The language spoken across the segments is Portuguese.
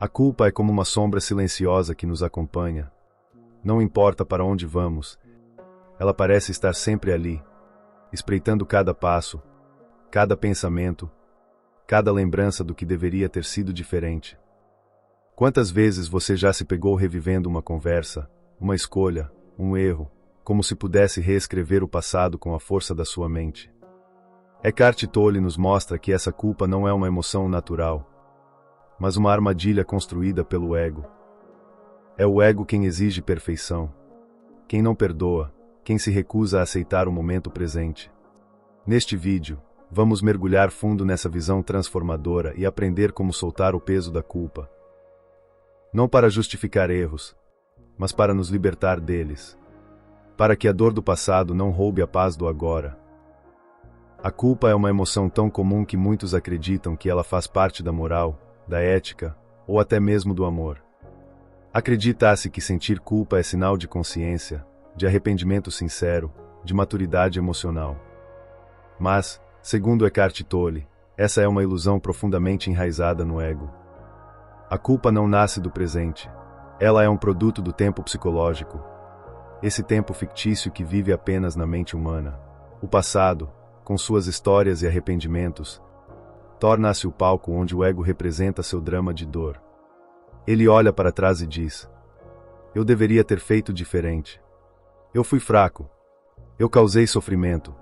A culpa é como uma sombra silenciosa que nos acompanha. Não importa para onde vamos, ela parece estar sempre ali, espreitando cada passo, cada pensamento, cada lembrança do que deveria ter sido diferente. Quantas vezes você já se pegou revivendo uma conversa, uma escolha, um erro, como se pudesse reescrever o passado com a força da sua mente? Eckhart Tolle nos mostra que essa culpa não é uma emoção natural, mas uma armadilha construída pelo ego. É o ego quem exige perfeição, quem não perdoa, quem se recusa a aceitar o momento presente. Neste vídeo, vamos mergulhar fundo nessa visão transformadora e aprender como soltar o peso da culpa. Não para justificar erros, mas para nos libertar deles. Para que a dor do passado não roube a paz do agora. A culpa é uma emoção tão comum que muitos acreditam que ela faz parte da moral, da ética, ou até mesmo do amor. Acredita-se que sentir culpa é sinal de consciência, de arrependimento sincero, de maturidade emocional. Mas, segundo Eckhart Tolle, essa é uma ilusão profundamente enraizada no ego. A culpa não nasce do presente. Ela é um produto do tempo psicológico. Esse tempo fictício que vive apenas na mente humana. O passado, com suas histórias e arrependimentos, torna-se o palco onde o ego representa seu drama de dor. Ele olha para trás e diz: eu deveria ter feito diferente. Eu fui fraco. Eu causei sofrimento.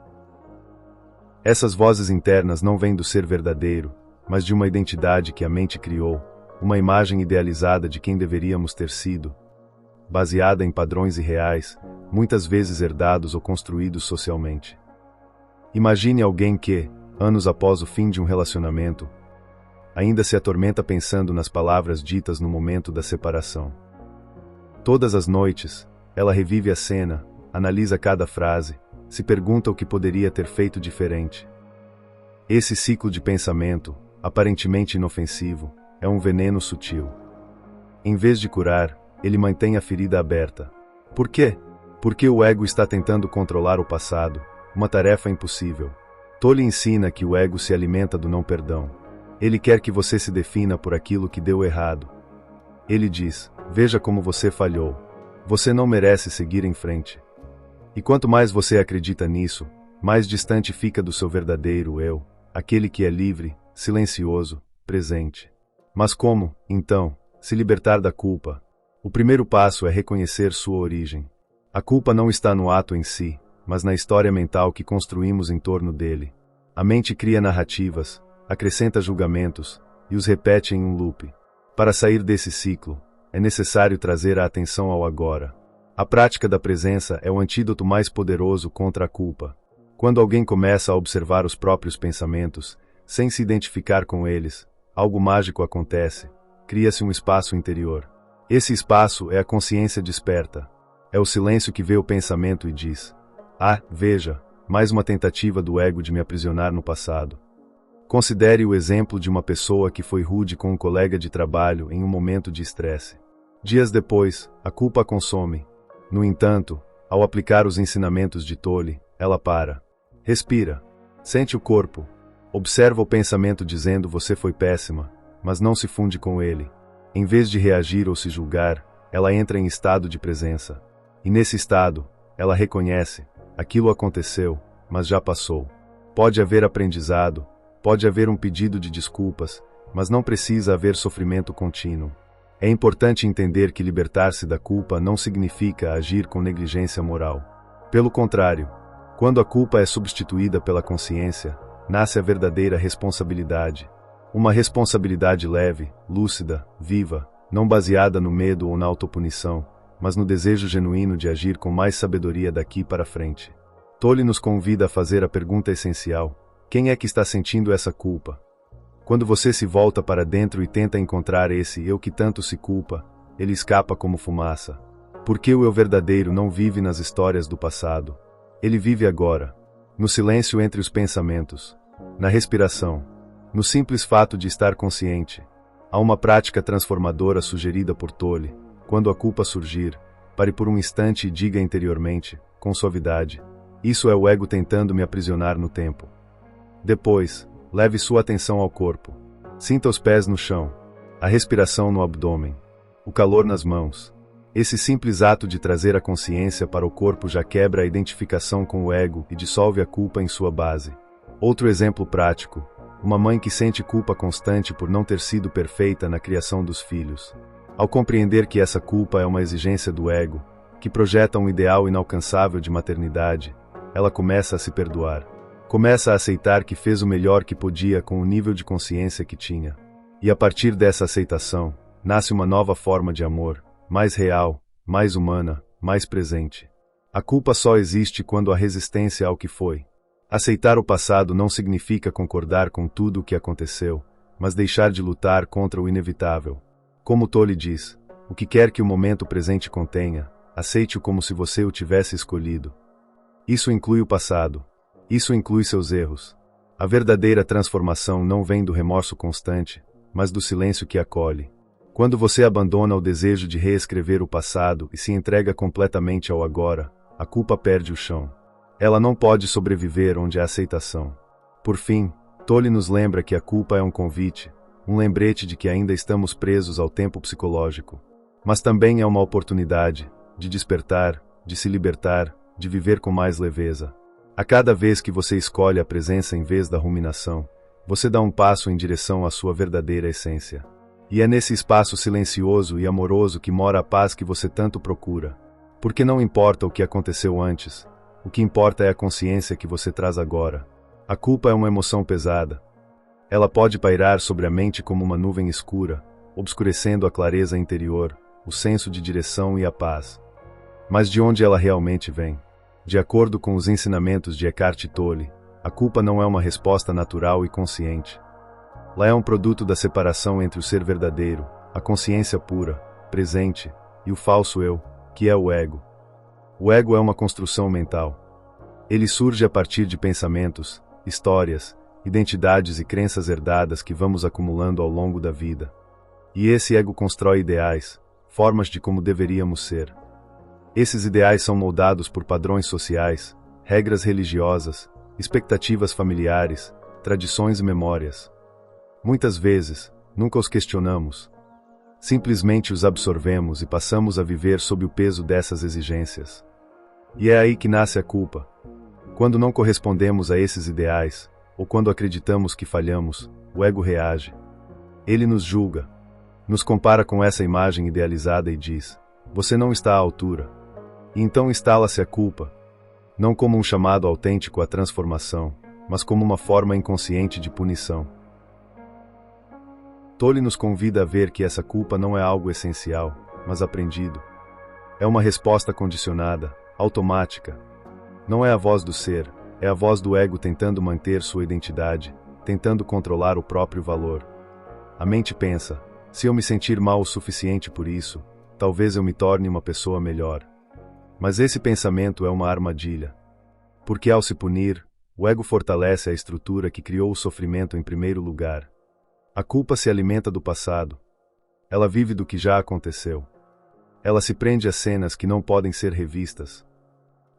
Essas vozes internas não vêm do ser verdadeiro, mas de uma identidade que a mente criou, uma imagem idealizada de quem deveríamos ter sido, baseada em padrões irreais, muitas vezes herdados ou construídos socialmente. Imagine alguém que, anos após o fim de um relacionamento, ainda se atormenta pensando nas palavras ditas no momento da separação. Todas as noites, ela revive a cena, analisa cada frase, se pergunta o que poderia ter feito diferente. Esse ciclo de pensamento, aparentemente inofensivo, é um veneno sutil. Em vez de curar, ele mantém a ferida aberta. Por quê? Porque o ego está tentando controlar o passado, uma tarefa impossível. Tolle ensina que o ego se alimenta do não perdão. Ele quer que você se defina por aquilo que deu errado. Ele diz: veja como você falhou. Você não merece seguir em frente. E quanto mais você acredita nisso, mais distante fica do seu verdadeiro eu, aquele que é livre, silencioso, presente. Mas como, então, se libertar da culpa? O primeiro passo é reconhecer sua origem. A culpa não está no ato em si, mas na história mental que construímos em torno dele. A mente cria narrativas, acrescenta julgamentos, e os repete em um loop. Para sair desse ciclo, é necessário trazer a atenção ao agora. A prática da presença é o antídoto mais poderoso contra a culpa. Quando alguém começa a observar os próprios pensamentos, sem se identificar com eles, algo mágico acontece. Cria-se um espaço interior. Esse espaço é a consciência desperta. É o silêncio que vê o pensamento e diz: ah, veja, mais uma tentativa do ego de me aprisionar no passado. Considere o exemplo de uma pessoa que foi rude com um colega de trabalho em um momento de estresse. Dias depois, a culpa a consome. No entanto, ao aplicar os ensinamentos de Tolle, ela para. Respira. Sente o corpo. Observa o pensamento dizendo: você foi péssima, mas não se funde com ele. Em vez de reagir ou se julgar, ela entra em estado de presença. E nesse estado, ela reconhece: aquilo aconteceu, mas já passou. Pode haver aprendizado, pode haver um pedido de desculpas, mas não precisa haver sofrimento contínuo. É importante entender que libertar-se da culpa não significa agir com negligência moral. Pelo contrário, quando a culpa é substituída pela consciência, nasce a verdadeira responsabilidade. Uma responsabilidade leve, lúcida, viva, não baseada no medo ou na autopunição, mas no desejo genuíno de agir com mais sabedoria daqui para frente. Tolle nos convida a fazer a pergunta essencial: quem é que está sentindo essa culpa? Quando você se volta para dentro e tenta encontrar esse eu que tanto se culpa, ele escapa como fumaça. Porque o eu verdadeiro não vive nas histórias do passado. Ele vive agora, no silêncio entre os pensamentos, na respiração, no simples fato de estar consciente. Há uma prática transformadora sugerida por Tolle: quando a culpa surgir, pare por um instante e diga interiormente, com suavidade: isso é o ego tentando me aprisionar no tempo. Depois, leve sua atenção ao corpo. Sinta os pés no chão. a respiração no abdômen, o calor nas mãos. Esse simples ato de trazer a consciência para o corpo já quebra a identificação com o ego e dissolve a culpa em sua base. Outro exemplo prático: uma mãe que sente culpa constante por não ter sido perfeita na criação dos filhos. Ao compreender que essa culpa é uma exigência do ego, que projeta um ideal inalcançável de maternidade, ela começa a se perdoar. Começa a aceitar que fez o melhor que podia com o nível de consciência que tinha. E a partir dessa aceitação, nasce uma nova forma de amor, mais real, mais humana, mais presente. A culpa só existe quando há resistência ao que foi. Aceitar o passado não significa concordar com tudo o que aconteceu, mas deixar de lutar contra o inevitável. Como Tolle diz, o que quer que o momento presente contenha, aceite-o como se você o tivesse escolhido. Isso inclui o passado. Isso inclui seus erros. A verdadeira transformação não vem do remorso constante, mas do silêncio que acolhe. Quando você abandona o desejo de reescrever o passado e se entrega completamente ao agora, a culpa perde o chão. Ela não pode sobreviver onde há aceitação. Por fim, Tolle nos lembra que a culpa é um convite, um lembrete de que ainda estamos presos ao tempo psicológico. Mas também é uma oportunidade de despertar, de se libertar, de viver com mais leveza. A cada vez que você escolhe a presença em vez da ruminação, você dá um passo em direção à sua verdadeira essência. E é nesse espaço silencioso e amoroso que mora a paz que você tanto procura. Porque não importa o que aconteceu antes, o que importa é a consciência que você traz agora. A culpa é uma emoção pesada. Ela pode pairar sobre a mente como uma nuvem escura, obscurecendo a clareza interior, o senso de direção e a paz. Mas de onde ela realmente vem? De acordo com os ensinamentos de Eckhart Tolle, a culpa não é uma resposta natural e consciente. Ela é um produto da separação entre o ser verdadeiro, a consciência pura, presente, e o falso eu, que é o ego. O ego é uma construção mental. Ele surge a partir de pensamentos, histórias, identidades e crenças herdadas que vamos acumulando ao longo da vida. E esse ego constrói ideais, formas de como deveríamos ser. Esses ideais são moldados por padrões sociais, regras religiosas, expectativas familiares, tradições e memórias. Muitas vezes, nunca os questionamos. Simplesmente os absorvemos e passamos a viver sob o peso dessas exigências. E é aí que nasce a culpa. Quando não correspondemos a esses ideais, ou quando acreditamos que falhamos, o ego reage. Ele nos julga, nos compara com essa imagem idealizada e diz: você não está à altura. E então instala-se a culpa, não como um chamado autêntico à transformação, mas como uma forma inconsciente de punição. Tolle nos convida a ver que essa culpa não é algo essencial, mas aprendido. É uma resposta condicionada, automática. Não é a voz do ser, é a voz do ego tentando manter sua identidade, tentando controlar o próprio valor. A mente pensa: se eu me sentir mal o suficiente por isso, talvez eu me torne uma pessoa melhor. Mas esse pensamento é uma armadilha. Porque ao se punir, o ego fortalece a estrutura que criou o sofrimento em primeiro lugar. A culpa se alimenta do passado. Ela vive do que já aconteceu. Ela se prende a cenas que não podem ser revistas.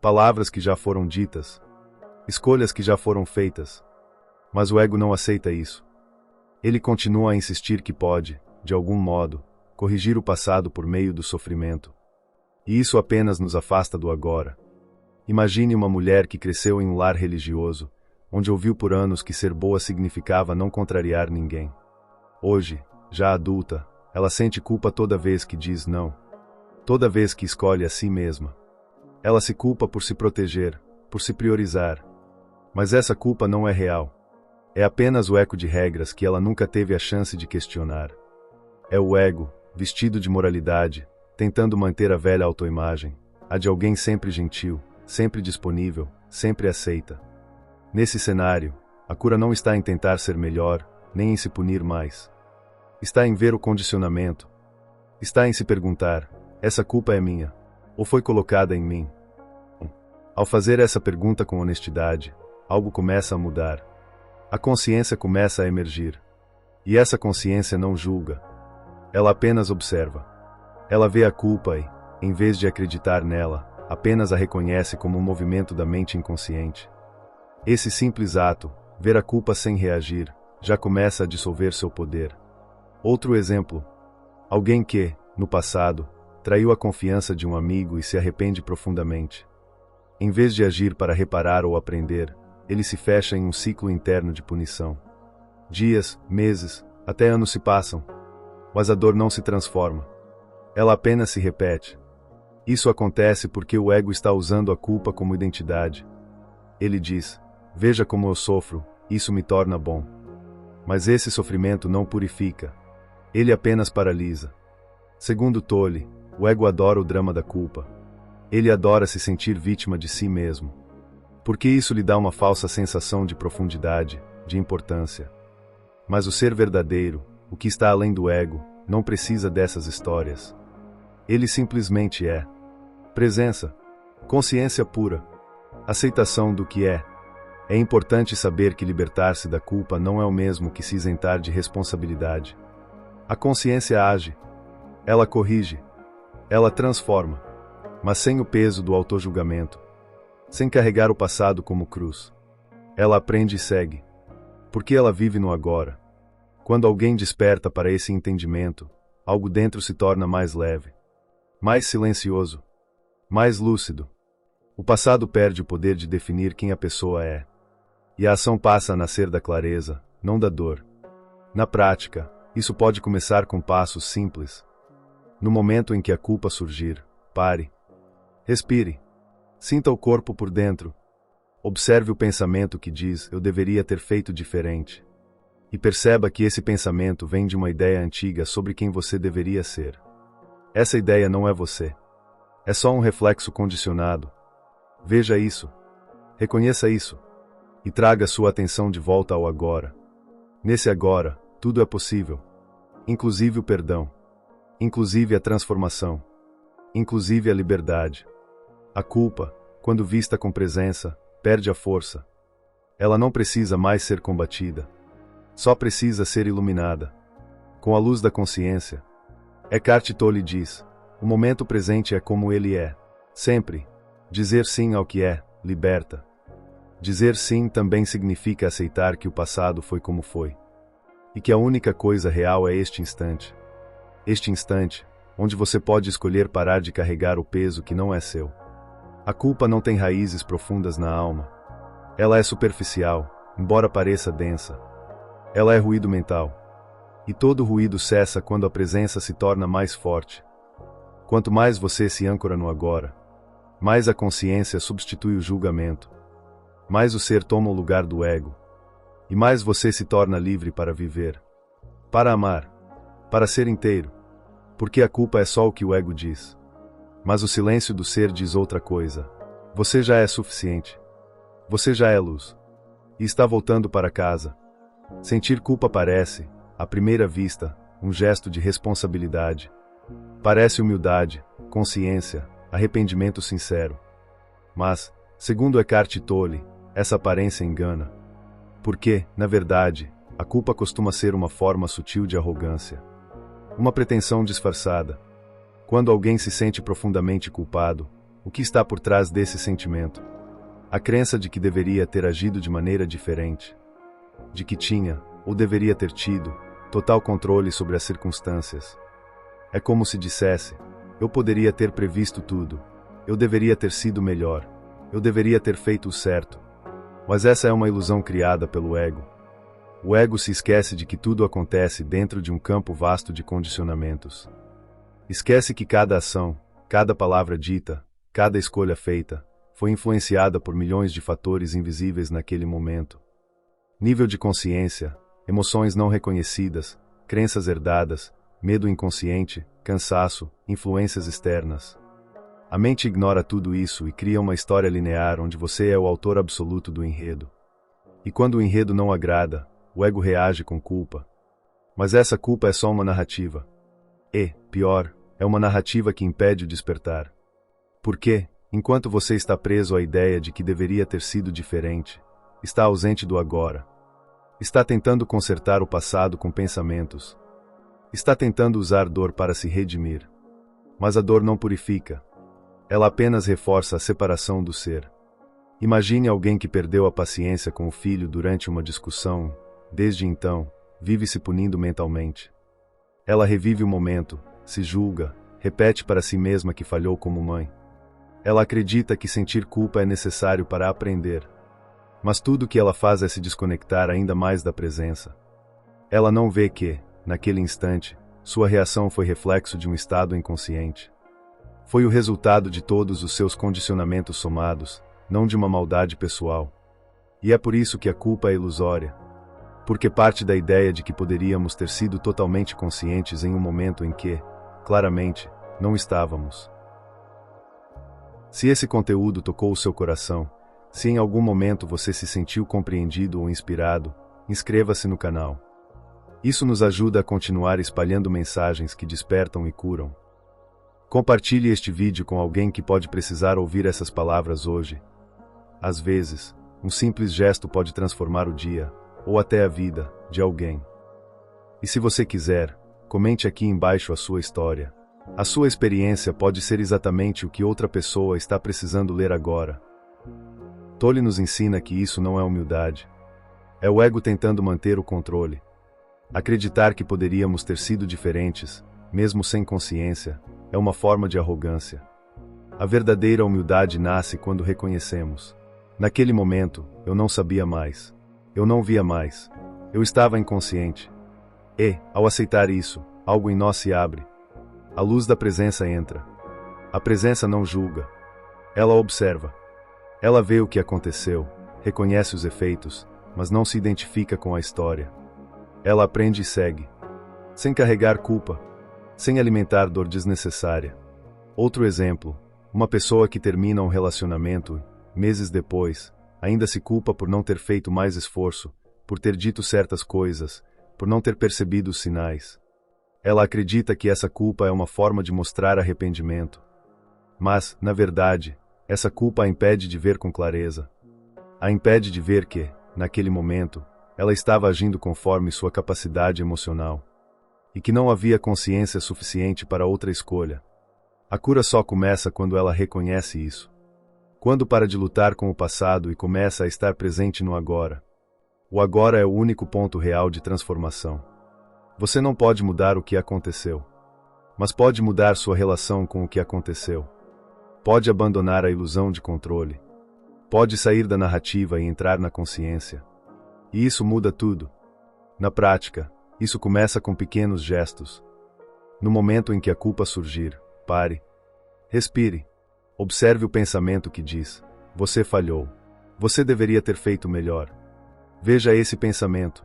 Palavras que já foram ditas. Escolhas que já foram feitas. Mas o ego não aceita isso. Ele continua a insistir que pode, de algum modo, corrigir o passado por meio do sofrimento. E isso apenas nos afasta do agora. Imagine uma mulher que cresceu em um lar religioso, onde ouviu por anos que ser boa significava não contrariar ninguém. Hoje, já adulta, ela sente culpa toda vez que diz não. Toda vez que escolhe a si mesma. Ela se culpa por se proteger, por se priorizar. Mas essa culpa não é real. É apenas o eco de regras que ela nunca teve a chance de questionar. É o ego, vestido de moralidade, tentando manter a velha autoimagem, a de alguém sempre gentil, sempre disponível, sempre aceita. Nesse cenário, a cura não está em tentar ser melhor, nem em se punir mais. Está em ver o condicionamento. Está em se perguntar: essa culpa é minha? Ou foi colocada em mim? Ao fazer essa pergunta com honestidade, algo começa a mudar. A consciência começa a emergir. E essa consciência não julga. Ela apenas observa. Ela vê a culpa e, em vez de acreditar nela, apenas a reconhece como um movimento da mente inconsciente. Esse simples ato, ver a culpa sem reagir, já começa a dissolver seu poder. Outro exemplo. Alguém que, no passado, traiu a confiança de um amigo e se arrepende profundamente. Em vez de agir para reparar ou aprender, ele se fecha em um ciclo interno de punição. Dias, meses, até anos se passam, mas a dor não se transforma. Ela apenas se repete. Isso acontece porque o ego está usando a culpa como identidade. Ele diz: veja como eu sofro, isso me torna bom. Mas esse sofrimento não purifica. Ele apenas paralisa. Segundo Tolle, o ego adora o drama da culpa. Ele adora se sentir vítima de si mesmo. Porque isso lhe dá uma falsa sensação de profundidade, de importância. Mas o ser verdadeiro, o que está além do ego, não precisa dessas histórias. Ele simplesmente é. Presença. Consciência pura. Aceitação do que é. É importante saber que libertar-se da culpa não é o mesmo que se isentar de responsabilidade. A consciência age. Ela corrige. Ela transforma. Mas sem o peso do autojulgamento. Sem carregar o passado como cruz. Ela aprende e segue. Porque ela vive no agora. Quando alguém desperta para esse entendimento, algo dentro se torna mais leve. Mais silencioso. Mais lúcido. O passado perde o poder de definir quem a pessoa é. E a ação passa a nascer da clareza, não da dor. Na prática, isso pode começar com passos simples. No momento em que a culpa surgir, pare. Respire. Sinta o corpo por dentro. Observe o pensamento que diz: eu deveria ter feito diferente. E perceba que esse pensamento vem de uma ideia antiga sobre quem você deveria ser. Essa ideia não é você. É só um reflexo condicionado. Veja isso. Reconheça isso. E traga sua atenção de volta ao agora. Nesse agora, tudo é possível. Inclusive o perdão. Inclusive a transformação. Inclusive a liberdade. A culpa, quando vista com presença, perde a força. Ela não precisa mais ser combatida. Só precisa ser iluminada. Com a luz da consciência. Eckhart Tolle diz: o momento presente é como ele é. Sempre. Dizer sim ao que é, liberta. Dizer sim também significa aceitar que o passado foi como foi. E que a única coisa real é este instante. Este instante, onde você pode escolher parar de carregar o peso que não é seu. A culpa não tem raízes profundas na alma. Ela é superficial, embora pareça densa. Ela é ruído mental. E todo ruído cessa quando a presença se torna mais forte. Quanto mais você se âncora no agora, mais a consciência substitui o julgamento. Mais o ser toma o lugar do ego. E mais você se torna livre para viver. Para amar. Para ser inteiro. Porque a culpa é só o que o ego diz. Mas o silêncio do ser diz outra coisa. Você já é suficiente. Você já é luz. E está voltando para casa. Sentir culpa parece, à primeira vista, um gesto de responsabilidade. Parece humildade, consciência, arrependimento sincero. Mas, segundo Eckhart Tolle, essa aparência engana. Porque, na verdade, a culpa costuma ser uma forma sutil de arrogância. Uma pretensão disfarçada. Quando alguém se sente profundamente culpado, o que está por trás desse sentimento? A crença de que deveria ter agido de maneira diferente. De que tinha, ou deveria ter tido, total controle sobre as circunstâncias. É como se dissesse: eu poderia ter previsto tudo, eu deveria ter sido melhor, eu deveria ter feito o certo. Mas essa é uma ilusão criada pelo ego. O ego se esquece de que tudo acontece dentro de um campo vasto de condicionamentos. Esquece que cada ação, cada palavra dita, cada escolha feita, foi influenciada por milhões de fatores invisíveis naquele momento. Nível de consciência, emoções não reconhecidas, crenças herdadas, medo inconsciente, cansaço, influências externas. A mente ignora tudo isso e cria uma história linear onde você é o autor absoluto do enredo. E quando o enredo não agrada, o ego reage com culpa. Mas essa culpa é só uma narrativa. E, pior, é uma narrativa que impede o despertar. Porque, enquanto você está preso à ideia de que deveria ter sido diferente, está ausente do agora. Está tentando consertar o passado com pensamentos. Está tentando usar dor para se redimir. Mas a dor não purifica. Ela apenas reforça a separação do ser. Imagine alguém que perdeu a paciência com o filho durante uma discussão. Desde então, vive se punindo mentalmente. Ela revive o momento, se julga, repete para si mesma que falhou como mãe. Ela acredita que sentir culpa é necessário para aprender. Mas tudo o que ela faz é se desconectar ainda mais da presença. Ela não vê que, naquele instante, sua reação foi reflexo de um estado inconsciente. Foi o resultado de todos os seus condicionamentos somados, não de uma maldade pessoal. E é por isso que a culpa é ilusória. Porque parte da ideia de que poderíamos ter sido totalmente conscientes em um momento em que, claramente, não estávamos. Se esse conteúdo tocou o seu coração, se em algum momento você se sentiu compreendido ou inspirado, inscreva-se no canal. Isso nos ajuda a continuar espalhando mensagens que despertam e curam. Compartilhe este vídeo com alguém que pode precisar ouvir essas palavras hoje. Às vezes, um simples gesto pode transformar o dia, ou até a vida, de alguém. E se você quiser, comente aqui embaixo a sua história. A sua experiência pode ser exatamente o que outra pessoa está precisando ler agora. Tolle nos ensina que isso não é humildade. É o ego tentando manter o controle. Acreditar que poderíamos ter sido diferentes, mesmo sem consciência, é uma forma de arrogância. A verdadeira humildade nasce quando reconhecemos. Naquele momento, eu não sabia mais. Eu não via mais. Eu estava inconsciente. E, ao aceitar isso, algo em nós se abre. A luz da presença entra. A presença não julga. Ela observa. Ela vê o que aconteceu, reconhece os efeitos, mas não se identifica com a história. Ela aprende e segue. Sem carregar culpa. Sem alimentar dor desnecessária. Outro exemplo, uma pessoa que termina um relacionamento, meses depois, ainda se culpa por não ter feito mais esforço, por ter dito certas coisas, por não ter percebido os sinais. Ela acredita que essa culpa é uma forma de mostrar arrependimento. Mas, na verdade, essa culpa a impede de ver com clareza. A impede de ver que, naquele momento, ela estava agindo conforme sua capacidade emocional. E que não havia consciência suficiente para outra escolha. A cura só começa quando ela reconhece isso. Quando para de lutar com o passado e começa a estar presente no agora. O agora é o único ponto real de transformação. Você não pode mudar o que aconteceu. Mas pode mudar sua relação com o que aconteceu. Pode abandonar a ilusão de controle. Pode sair da narrativa e entrar na consciência. E isso muda tudo. Na prática, isso começa com pequenos gestos. No momento em que a culpa surgir, pare. Respire. Observe o pensamento que diz: você falhou. Você deveria ter feito melhor. Veja esse pensamento.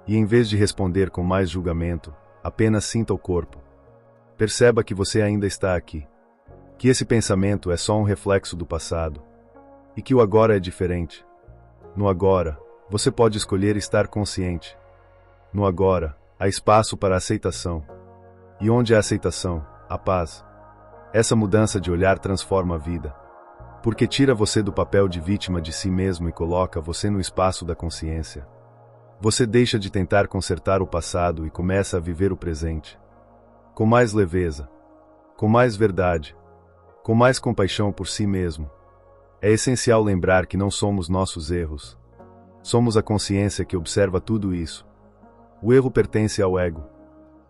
E em vez de responder com mais julgamento, apenas sinta o corpo. Perceba que você ainda está aqui. Que esse pensamento é só um reflexo do passado. E que o agora é diferente. No agora, você pode escolher estar consciente. No agora, há espaço para a aceitação. E onde há aceitação, há paz. Essa mudança de olhar transforma a vida. Porque tira você do papel de vítima de si mesmo e coloca você no espaço da consciência. Você deixa de tentar consertar o passado e começa a viver o presente. Com mais leveza. Com mais verdade. Com mais compaixão por si mesmo. É essencial lembrar que não somos nossos erros. Somos a consciência que observa tudo isso. O erro pertence ao ego.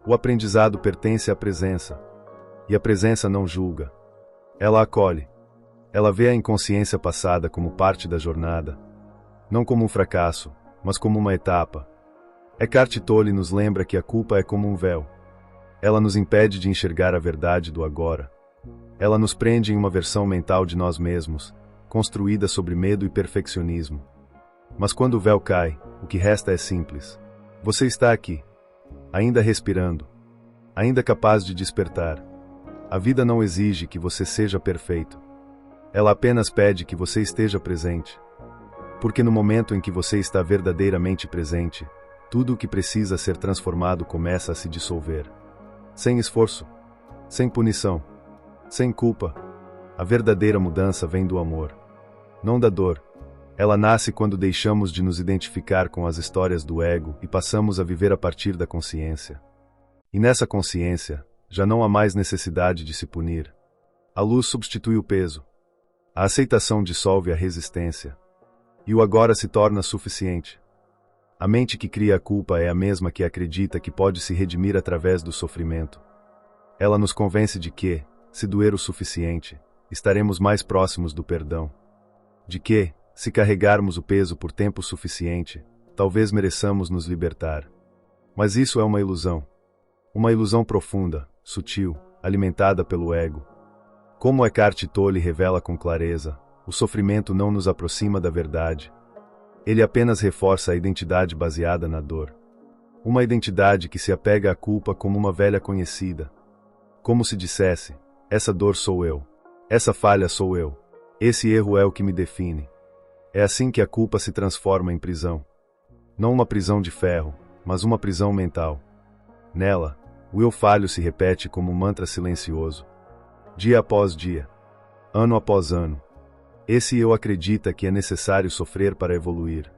O aprendizado pertence à presença. E a presença não julga. Ela acolhe. Ela vê a inconsciência passada como parte da jornada. Não como um fracasso, mas como uma etapa. Eckhart Tolle nos lembra que a culpa é como um véu. Ela nos impede de enxergar a verdade do agora. Ela nos prende em uma versão mental de nós mesmos, construída sobre medo e perfeccionismo. Mas quando o véu cai, o que resta é simples. Você está aqui, ainda respirando, ainda capaz de despertar. A vida não exige que você seja perfeito. Ela apenas pede que você esteja presente. Porque no momento em que você está verdadeiramente presente, tudo o que precisa ser transformado começa a se dissolver. Sem esforço, sem punição, sem culpa. A verdadeira mudança vem do amor, não da dor. Ela nasce quando deixamos de nos identificar com as histórias do ego e passamos a viver a partir da consciência. E nessa consciência, já não há mais necessidade de se punir. A luz substitui o peso. A aceitação dissolve a resistência. E o agora se torna suficiente. A mente que cria a culpa é a mesma que acredita que pode se redimir através do sofrimento. Ela nos convence de que, se doer o suficiente, estaremos mais próximos do perdão. De que, se carregarmos o peso por tempo suficiente, talvez mereçamos nos libertar. Mas isso é uma ilusão. Uma ilusão profunda, sutil, alimentada pelo ego. Como Eckhart Tolle revela com clareza, o sofrimento não nos aproxima da verdade. Ele apenas reforça a identidade baseada na dor. Uma identidade que se apega à culpa como uma velha conhecida. Como se dissesse, essa dor sou eu. Essa falha sou eu. Esse erro é o que me define. É assim que a culpa se transforma em prisão. Não uma prisão de ferro, mas uma prisão mental. Nela, o eu falho se repete como um mantra silencioso. Dia após dia. Ano após ano. Esse eu acredita que é necessário sofrer para evoluir.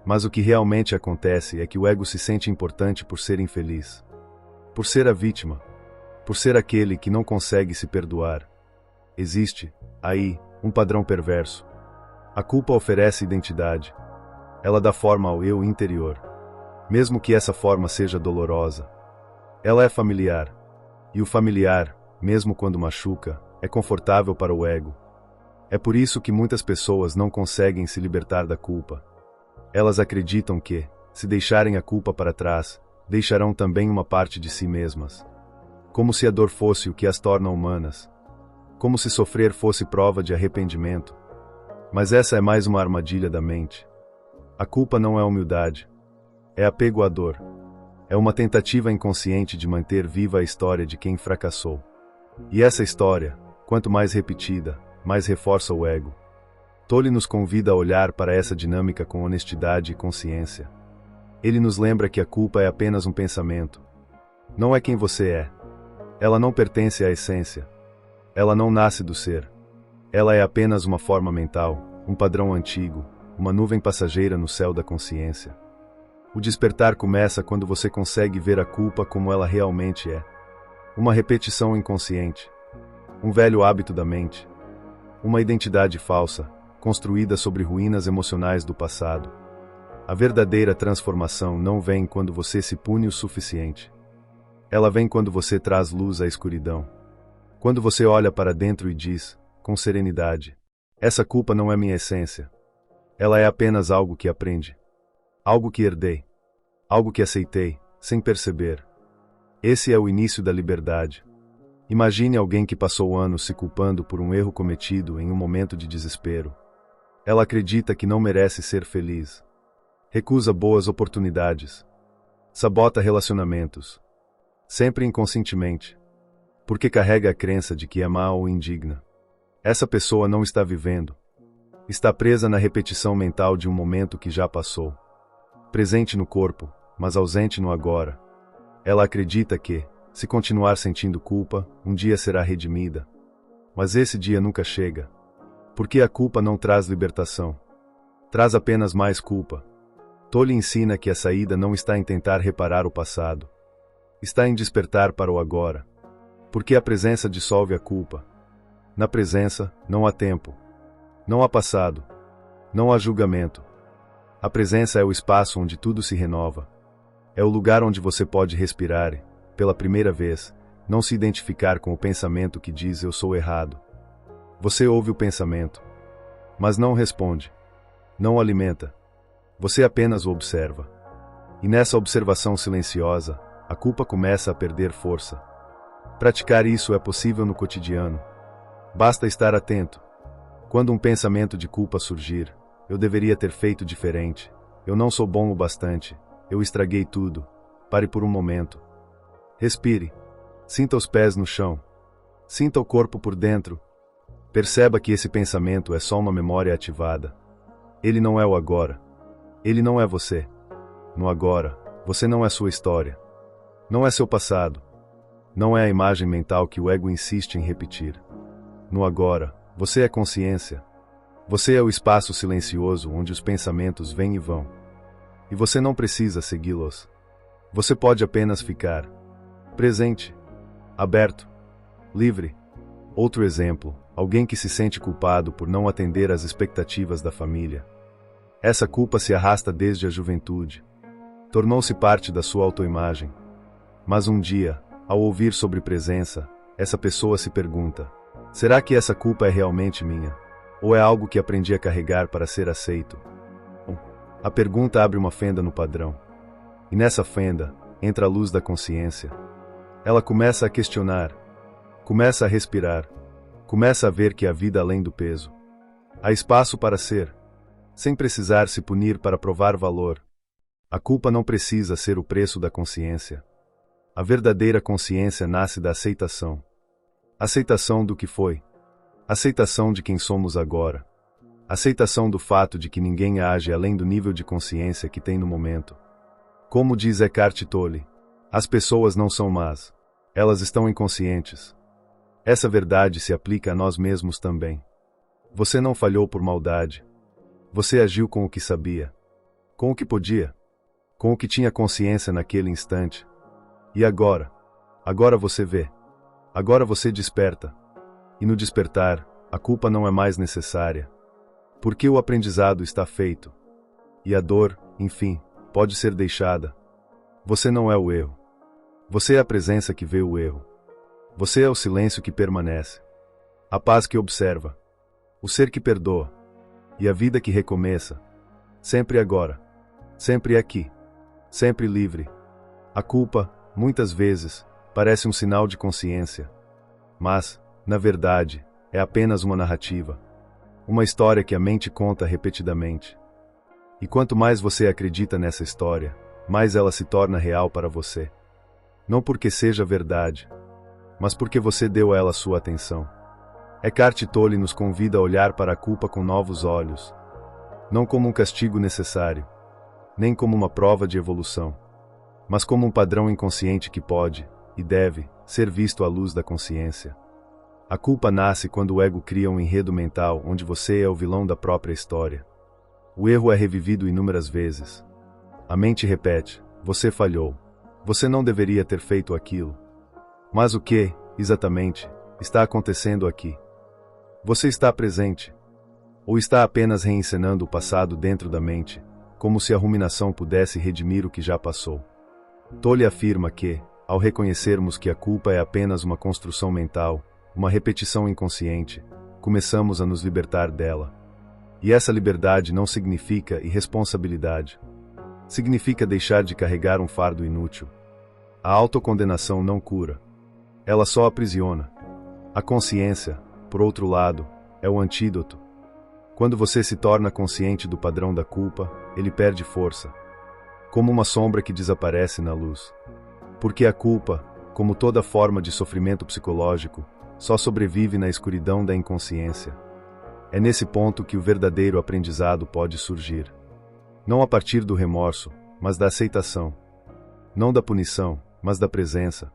Mas o que realmente acontece é que o ego se sente importante por ser infeliz. Por ser a vítima. Por ser aquele que não consegue se perdoar. Existe, aí, um padrão perverso. A culpa oferece identidade. Ela dá forma ao eu interior. Mesmo que essa forma seja dolorosa. Ela é familiar. E o familiar, mesmo quando machuca, é confortável para o ego. É por isso que muitas pessoas não conseguem se libertar da culpa. Elas acreditam que, se deixarem a culpa para trás, deixarão também uma parte de si mesmas. Como se a dor fosse o que as torna humanas. Como se sofrer fosse prova de arrependimento. Mas essa é mais uma armadilha da mente. A culpa não é humildade. É apego à dor. É uma tentativa inconsciente de manter viva a história de quem fracassou. E essa história, quanto mais repetida, mais reforça o ego. Tolle nos convida a olhar para essa dinâmica com honestidade e consciência. Ele nos lembra que a culpa é apenas um pensamento. Não é quem você é. Ela não pertence à essência. Ela não nasce do ser. Ela é apenas uma forma mental, um padrão antigo, uma nuvem passageira no céu da consciência. O despertar começa quando você consegue ver a culpa como ela realmente é. Uma repetição inconsciente. Um velho hábito da mente. Uma identidade falsa, construída sobre ruínas emocionais do passado. A verdadeira transformação não vem quando você se pune o suficiente. Ela vem quando você traz luz à escuridão. Quando você olha para dentro e diz, com serenidade, essa culpa não é minha essência. Ela é apenas algo que aprendi. Algo que herdei. Algo que aceitei, sem perceber. Esse é o início da liberdade. Imagine alguém que passou anos se culpando por um erro cometido em um momento de desespero. Ela acredita que não merece ser feliz. Recusa boas oportunidades. Sabota relacionamentos. Sempre inconscientemente. Porque carrega a crença de que é má ou indigna. Essa pessoa não está vivendo. Está presa na repetição mental de um momento que já passou. Presente no corpo, mas ausente no agora. Ela acredita que, se continuar sentindo culpa, um dia será redimida. Mas esse dia nunca chega. Porque a culpa não traz libertação. Traz apenas mais culpa. Tolle ensina que a saída não está em tentar reparar o passado. Está em despertar para o agora. Porque a presença dissolve a culpa. Na presença, não há tempo. Não há passado. Não há julgamento. A presença é o espaço onde tudo se renova. É o lugar onde você pode respirar e, pela primeira vez, não se identificar com o pensamento que diz eu sou errado. Você ouve o pensamento, mas não responde. Não o alimenta. Você apenas o observa. E nessa observação silenciosa, a culpa começa a perder força. Praticar isso é possível no cotidiano. Basta estar atento. Quando um pensamento de culpa surgir, eu deveria ter feito diferente. Eu não sou bom o bastante. Eu estraguei tudo. Pare por um momento. Respire. Sinta os pés no chão. Sinta o corpo por dentro. Perceba que esse pensamento é só uma memória ativada. Ele não é o agora. Ele não é você. No agora, você não é sua história. Não é seu passado. Não é a imagem mental que o ego insiste em repetir. No agora, você é consciência. Você é o espaço silencioso onde os pensamentos vêm e vão. E você não precisa segui-los. Você pode apenas ficar presente, aberto, livre. Outro exemplo, alguém que se sente culpado por não atender às expectativas da família. Essa culpa se arrasta desde a juventude. Tornou-se parte da sua autoimagem. Mas um dia, ao ouvir sobre presença, essa pessoa se pergunta: será que essa culpa é realmente minha? Ou é algo que aprendi a carregar para ser aceito? A pergunta abre uma fenda no padrão. E nessa fenda, entra a luz da consciência. Ela começa a questionar, começa a respirar, começa a ver que há vida além do peso. Há espaço para ser, sem precisar se punir para provar valor. A culpa não precisa ser o preço da consciência. A verdadeira consciência nasce da aceitação. Aceitação do que foi. Aceitação de quem somos agora. Aceitação do fato de que ninguém age além do nível de consciência que tem no momento. Como diz Eckhart Tolle, as pessoas não são más. Elas estão inconscientes. Essa verdade se aplica a nós mesmos também. Você não falhou por maldade. Você agiu com o que sabia. Com o que podia. Com o que tinha consciência naquele instante. E agora? Agora você vê. Agora você desperta. E no despertar, a culpa não é mais necessária. Porque o aprendizado está feito. E a dor, enfim, pode ser deixada. Você não é o erro. Você é a presença que vê o erro. Você é o silêncio que permanece. A paz que observa. O ser que perdoa. E a vida que recomeça. Sempre agora. Sempre aqui. Sempre livre. A culpa, muitas vezes, parece um sinal de consciência. Mas, na verdade, é apenas uma narrativa. Uma história que a mente conta repetidamente. E quanto mais você acredita nessa história, mais ela se torna real para você. Não porque seja verdade, mas porque você deu a ela sua atenção. Eckhart Tolle nos convida a olhar para a culpa com novos olhos. Não como um castigo necessário, nem como uma prova de evolução, mas como um padrão inconsciente que pode, e deve, ser visto à luz da consciência. A culpa nasce quando o ego cria um enredo mental onde você é o vilão da própria história. O erro é revivido inúmeras vezes. A mente repete: você falhou. Você não deveria ter feito aquilo. Mas o que, exatamente, está acontecendo aqui? Você está presente? Ou está apenas reencenando o passado dentro da mente, como se a ruminação pudesse redimir o que já passou? Tolle afirma que, ao reconhecermos que a culpa é apenas uma construção mental, uma repetição inconsciente, começamos a nos libertar dela. E essa liberdade não significa irresponsabilidade. Significa deixar de carregar um fardo inútil. A autocondenação não cura. Ela só aprisiona. A consciência, por outro lado, é o antídoto. Quando você se torna consciente do padrão da culpa, ele perde força. Como uma sombra que desaparece na luz. Porque a culpa, como toda forma de sofrimento psicológico, só sobrevive na escuridão da inconsciência. É nesse ponto que o verdadeiro aprendizado pode surgir. Não a partir do remorso, mas da aceitação. Não da punição, mas da presença.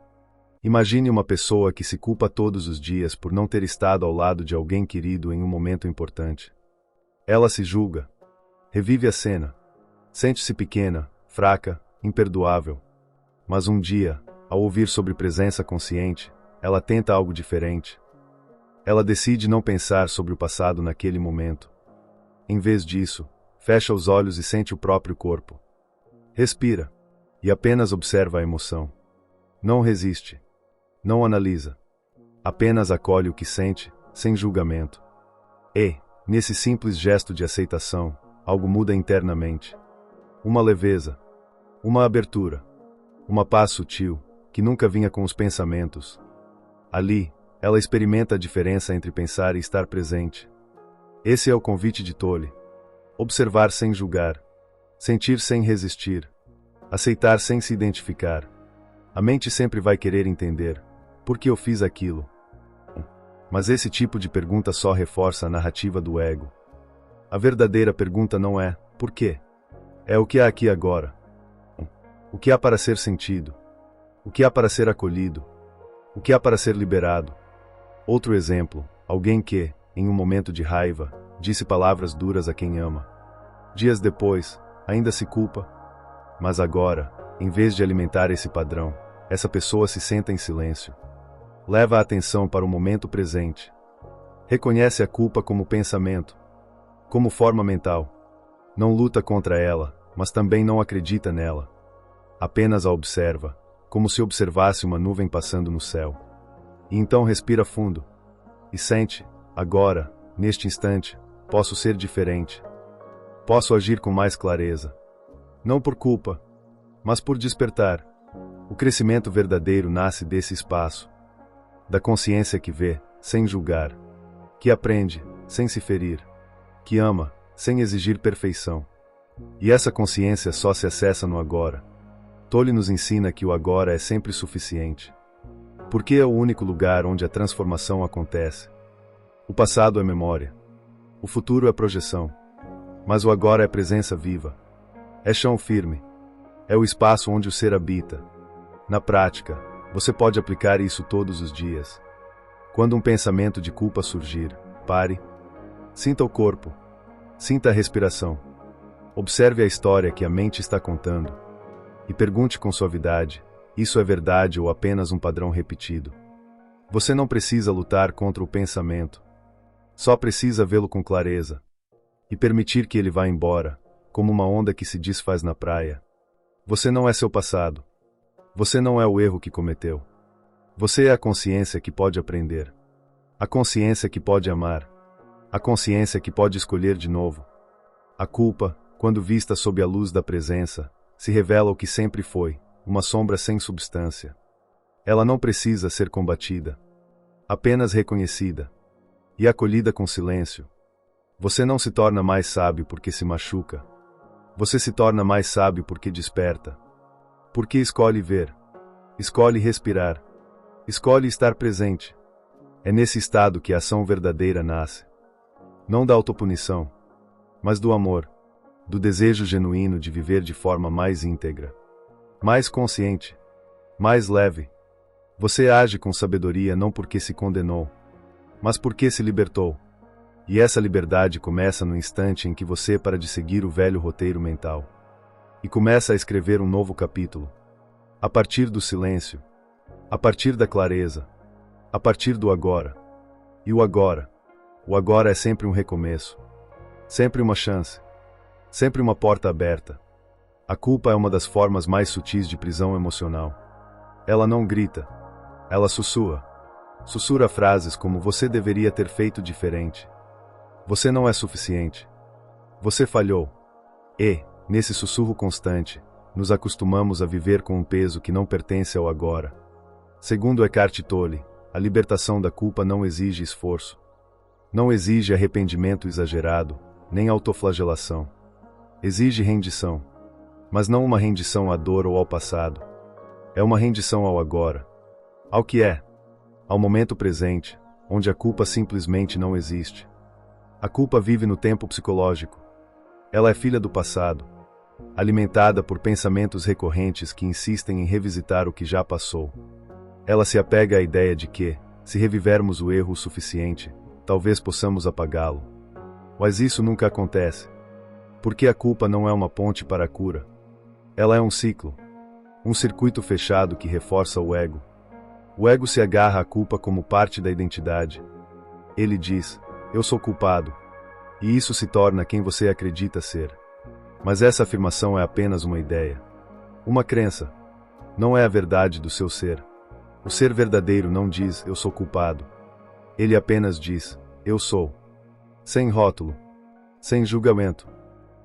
Imagine uma pessoa que se culpa todos os dias por não ter estado ao lado de alguém querido em um momento importante. Ela se julga. Revive a cena. Sente-se pequena, fraca, imperdoável. Mas um dia, ao ouvir sobre presença consciente, ela tenta algo diferente. Ela decide não pensar sobre o passado naquele momento. Em vez disso, fecha os olhos e sente o próprio corpo. Respira. E apenas observa a emoção. Não resiste. Não analisa. Apenas acolhe o que sente, sem julgamento. E, nesse simples gesto de aceitação, algo muda internamente. Uma leveza. Uma abertura. Uma paz sutil, que nunca vinha com os pensamentos. Ali, ela experimenta a diferença entre pensar e estar presente. Esse é o convite de Tolle. Observar sem julgar. Sentir sem resistir. Aceitar sem se identificar. A mente sempre vai querer entender. Por que eu fiz aquilo? Mas esse tipo de pergunta só reforça a narrativa do ego. A verdadeira pergunta não é, por quê? É o que há aqui agora. O que há para ser sentido? O que há para ser acolhido? O que há para ser liberado? Outro exemplo, alguém que, em um momento de raiva, disse palavras duras a quem ama. Dias depois, ainda se culpa. Mas agora, em vez de alimentar esse padrão, essa pessoa se senta em silêncio. Leva a atenção para o momento presente. Reconhece a culpa como pensamento, como forma mental. Não luta contra ela, mas também não acredita nela. Apenas a observa, como se observasse uma nuvem passando no céu. E então respira fundo. E sente, agora, neste instante, posso ser diferente. Posso agir com mais clareza. Não por culpa, mas por despertar. O crescimento verdadeiro nasce desse espaço. Da consciência que vê, sem julgar. Que aprende, sem se ferir. Que ama, sem exigir perfeição. E essa consciência só se acessa no agora. Tolle nos ensina que o agora é sempre suficiente. Porque é o único lugar onde a transformação acontece. O passado é memória. O futuro é projeção. Mas o agora é presença viva. É chão firme. É o espaço onde o ser habita. Na prática, você pode aplicar isso todos os dias. Quando um pensamento de culpa surgir, pare. Sinta o corpo. Sinta a respiração. Observe a história que a mente está contando. E pergunte com suavidade: isso é verdade ou apenas um padrão repetido? Você não precisa lutar contra o pensamento. Só precisa vê-lo com clareza. E permitir que ele vá embora, como uma onda que se desfaz na praia. Você não é seu passado. Você não é o erro que cometeu. Você é a consciência que pode aprender. A consciência que pode amar. A consciência que pode escolher de novo. A culpa, quando vista sob a luz da presença, se revela o que sempre foi, uma sombra sem substância. Ela não precisa ser combatida. Apenas reconhecida. E acolhida com silêncio. Você não se torna mais sábio porque se machuca. Você se torna mais sábio porque desperta. Porque escolhe ver. Escolhe respirar. Escolhe estar presente. É nesse estado que a ação verdadeira nasce. Não da autopunição, mas do amor, do desejo genuíno de viver de forma mais íntegra, mais consciente, mais leve. Você age com sabedoria não porque se condenou, mas porque se libertou. E essa liberdade começa no instante em que você para de seguir o velho roteiro mental e começa a escrever um novo capítulo, a partir do silêncio, a partir da clareza, a partir do agora. E o agora é sempre um recomeço, sempre uma chance, sempre uma porta aberta. A culpa é uma das formas mais sutis de prisão emocional. Ela não grita, ela sussurra. Sussurra frases como você deveria ter feito diferente. Você não é suficiente. Você falhou. E, nesse sussurro constante, nos acostumamos a viver com um peso que não pertence ao agora. Segundo Eckhart Tolle, a libertação da culpa não exige esforço. Não exige arrependimento exagerado, nem autoflagelação. Exige rendição. Mas não uma rendição à dor ou ao passado. É uma rendição ao agora. Ao que é. Ao momento presente, onde a culpa simplesmente não existe. A culpa vive no tempo psicológico. Ela é filha do passado, alimentada por pensamentos recorrentes que insistem em revisitar o que já passou. Ela se apega à ideia de que, se revivermos o erro o suficiente, talvez possamos apagá-lo. Mas isso nunca acontece. Porque a culpa não é uma ponte para a cura. Ela é um ciclo. Um circuito fechado que reforça o ego. O ego se agarra à culpa como parte da identidade. Ele diz: eu sou culpado. E isso se torna quem você acredita ser. Mas essa afirmação é apenas uma ideia. Uma crença. Não é a verdade do seu ser. O ser verdadeiro não diz: eu sou culpado. Ele apenas diz: eu sou. Sem rótulo. Sem julgamento.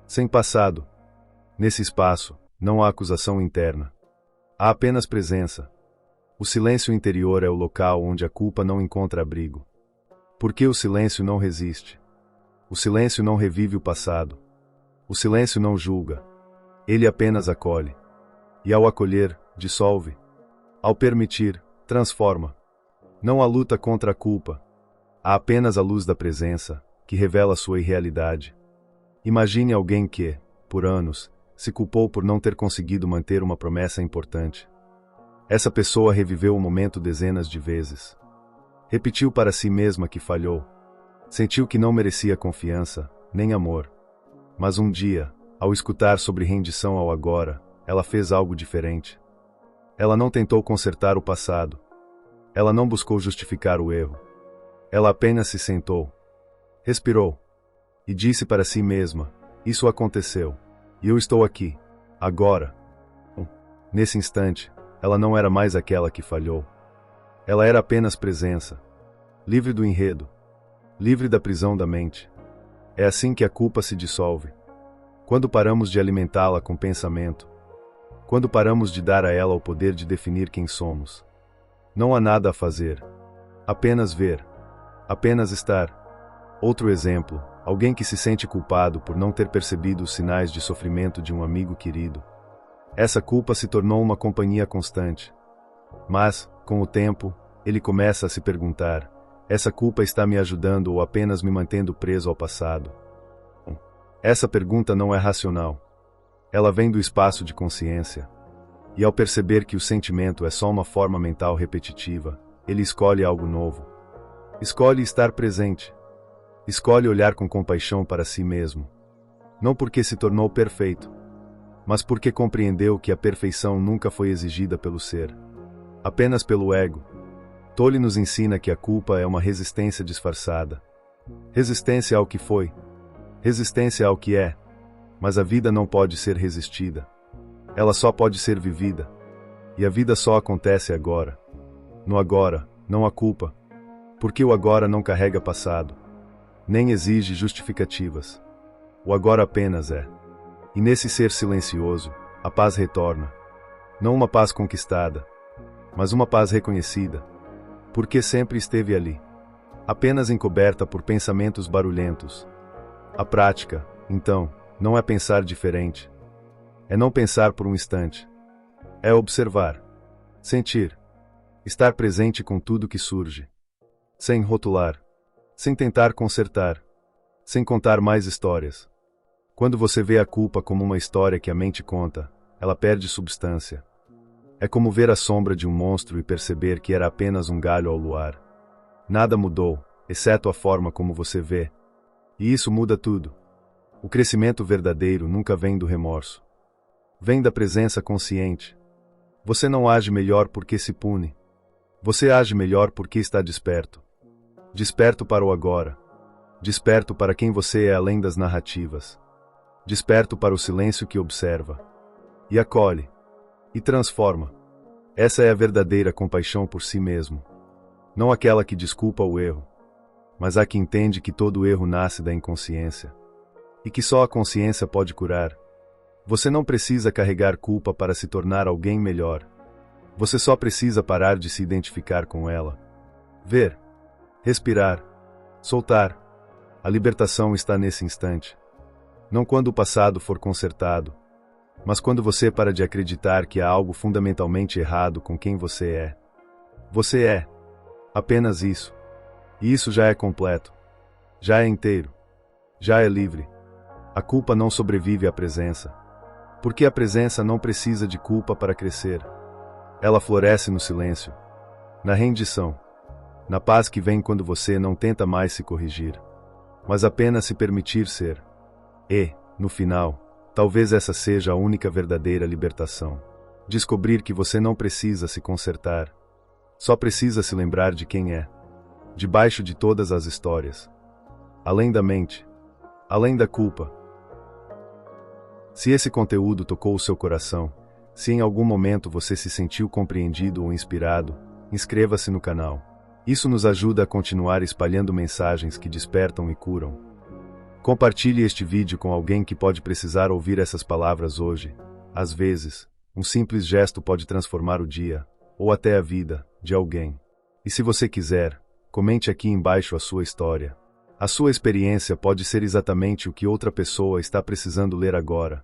Sem passado. Nesse espaço, não há acusação interna. Há apenas presença. O silêncio interior é o local onde a culpa não encontra abrigo. Porque o silêncio não resiste. O silêncio não revive o passado. O silêncio não julga. Ele apenas acolhe. E ao acolher, dissolve. Ao permitir, transforma. Não há luta contra a culpa. Há apenas a luz da presença, que revela sua irrealidade. Imagine alguém que, por anos, se culpou por não ter conseguido manter uma promessa importante. Essa pessoa reviveu o momento dezenas de vezes. Repetiu para si mesma que falhou. Sentiu que não merecia confiança, nem amor. Mas um dia, ao escutar sobre rendição ao agora, ela fez algo diferente. Ela não tentou consertar o passado. Ela não buscou justificar o erro. Ela apenas se sentou, respirou e disse para si mesma: Isso aconteceu. E eu estou aqui. Agora. Nesse instante, ela não era mais aquela que falhou. Ela era apenas presença. Livre do enredo. Livre da prisão da mente. É assim que a culpa se dissolve. Quando paramos de alimentá-la com pensamento. Quando paramos de dar a ela o poder de definir quem somos. Não há nada a fazer. Apenas ver. Apenas estar. Outro exemplo, alguém que se sente culpado por não ter percebido os sinais de sofrimento de um amigo querido. Essa culpa se tornou uma companhia constante. Mas, com o tempo, ele começa a se perguntar: essa culpa está me ajudando ou apenas me mantendo preso ao passado? Essa pergunta não é racional. Ela vem do espaço de consciência. E ao perceber que o sentimento é só uma forma mental repetitiva, ele escolhe algo novo. Escolhe estar presente. Escolhe olhar com compaixão para si mesmo. Não porque se tornou perfeito, mas porque compreendeu que a perfeição nunca foi exigida pelo ser, apenas pelo ego. Tolle nos ensina que a culpa é uma resistência disfarçada. Resistência ao que foi. Resistência ao que é. Mas a vida não pode ser resistida. Ela só pode ser vivida. E a vida só acontece agora. No agora, não há culpa. Porque o agora não carrega passado. Nem exige justificativas. O agora apenas é. E nesse ser silencioso, a paz retorna. Não uma paz conquistada, mas uma paz reconhecida. Porque sempre esteve ali. Apenas encoberta por pensamentos barulhentos. A prática, então, não é pensar diferente. É não pensar por um instante. É observar. Sentir. Estar presente com tudo que surge. Sem rotular. Sem tentar consertar. Sem contar mais histórias. Quando você vê a culpa como uma história que a mente conta, ela perde substância. É como ver a sombra de um monstro e perceber que era apenas um galho ao luar. Nada mudou, exceto a forma como você vê. E isso muda tudo. O crescimento verdadeiro nunca vem do remorso. Vem da presença consciente. Você não age melhor porque se pune. Você age melhor porque está desperto. Desperto para o agora. Desperto para quem você é além das narrativas. Desperto para o silêncio que observa. E acolhe. E transforma. Essa é a verdadeira compaixão por si mesmo. Não aquela que desculpa o erro, mas a que entende que todo erro nasce da inconsciência. E que só a consciência pode curar. Você não precisa carregar culpa para se tornar alguém melhor. Você só precisa parar de se identificar com ela. Ver. Respirar. Soltar. A libertação está nesse instante. Não quando o passado for consertado, mas quando você para de acreditar que há algo fundamentalmente errado com quem você é. Você é. Apenas isso. E isso já é completo. Já é inteiro. Já é livre. A culpa não sobrevive à presença. Porque a presença não precisa de culpa para crescer. Ela floresce no silêncio. Na rendição. Na paz que vem quando você não tenta mais se corrigir, mas apenas se permitir ser. E, no final, talvez essa seja a única verdadeira libertação. Descobrir que você não precisa se consertar. Só precisa se lembrar de quem é. Debaixo de todas as histórias. Além da mente. Além da culpa. Se esse conteúdo tocou o seu coração, se em algum momento você se sentiu compreendido ou inspirado, inscreva-se no canal. Isso nos ajuda a continuar espalhando mensagens que despertam e curam. Compartilhe este vídeo com alguém que pode precisar ouvir essas palavras hoje. Às vezes, um simples gesto pode transformar o dia, ou até a vida, de alguém. E se você quiser, comente aqui embaixo a sua história. A sua experiência pode ser exatamente o que outra pessoa está precisando ler agora.